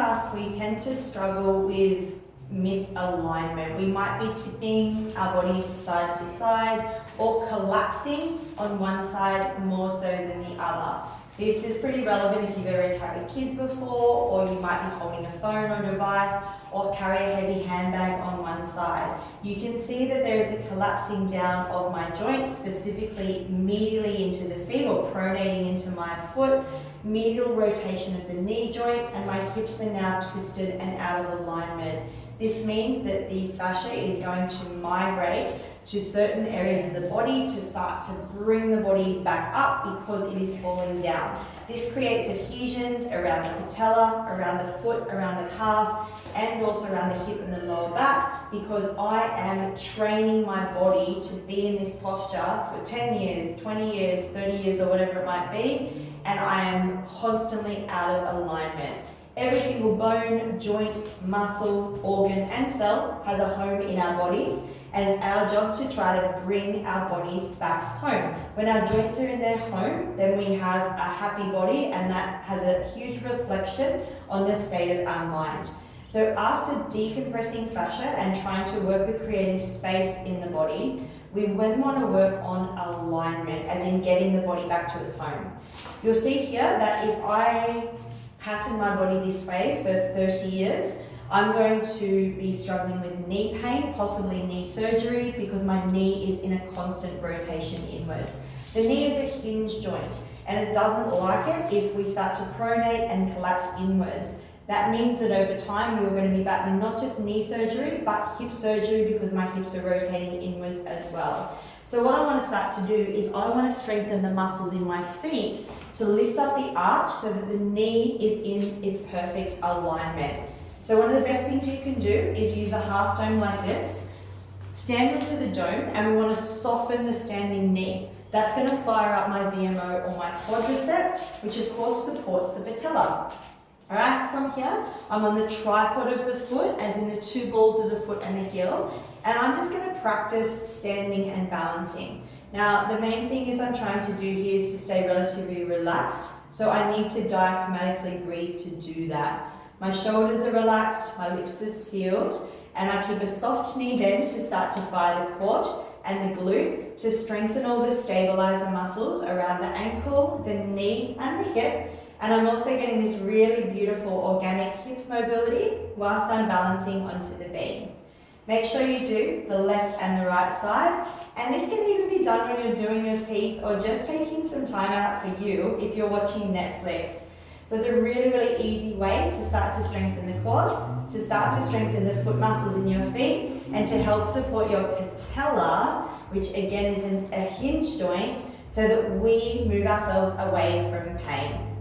us, we tend to struggle with misalignment. We might be tipping our bodies side to side or collapsing on one side more so than the other. This is pretty relevant if you've ever carried kids before, or you might be holding a phone or device, or carry a heavy handbag on one side. You can see that there is a collapsing down of my joints, specifically medially into the feet or pronating into my foot, medial rotation of the knee joint, and my hips are now twisted and out of alignment. This means that the fascia is going to migrate to certain areas of the body to start to bring the body back up because it is falling down. This creates adhesions around the patella, around the foot, around the calf, and also around the hip and the lower back, because I am training my body to be in this posture for 10 years, 20 years, 30 years, or whatever it might be, and I am constantly out of alignment. Every single bone, joint, muscle, organ, and cell has a home in our bodies, and it's our job to try to bring our bodies back home. When our joints are in their home, then we have a happy body, and that has a huge reflection on the state of our mind. So after decompressing fascia and trying to work with creating space in the body, we then want to work on alignment, as in getting the body back to its home. You'll see here that if I pattern my body this way for 30 years, I'm going to be struggling with knee pain, possibly knee surgery, because my knee is in a constant rotation inwards. The knee is a hinge joint, and it doesn't like it if we start to pronate and collapse inwards. That means that over time we are going to be battling not just knee surgery, but hip surgery, because my hips are rotating inwards as well. So what I want to start to do is I want to strengthen the muscles in my feet to lift up the arch so that the knee is in its perfect alignment. So one of the best things you can do is use a half dome like this, stand up to the dome, and we want to soften the standing knee. That's going to fire up my VMO or my quadricep, which of course supports the patella. Alright, from here, I'm on the tripod of the foot, as in the two balls of the foot and the heel, and I'm just going to practice standing and balancing. Now, the main thing is I'm trying to do here is to stay relatively relaxed, so I need to diaphragmatically breathe to do that. My shoulders are relaxed, my lips are sealed, and I keep a soft knee bend to start to fire the quad and the glute to strengthen all the stabilizer muscles around the ankle, the knee, and the hip. And I'm also getting this really beautiful organic hip mobility whilst I'm balancing onto the beam. Make sure you do the left and the right side, and this can even be done when you're doing your teeth or just taking some time out for you if you're watching Netflix. So it's a really, really easy way to start to strengthen the quad, to start to strengthen the foot muscles in your feet, and to help support your patella, which again is a hinge joint, so that we move ourselves away from pain.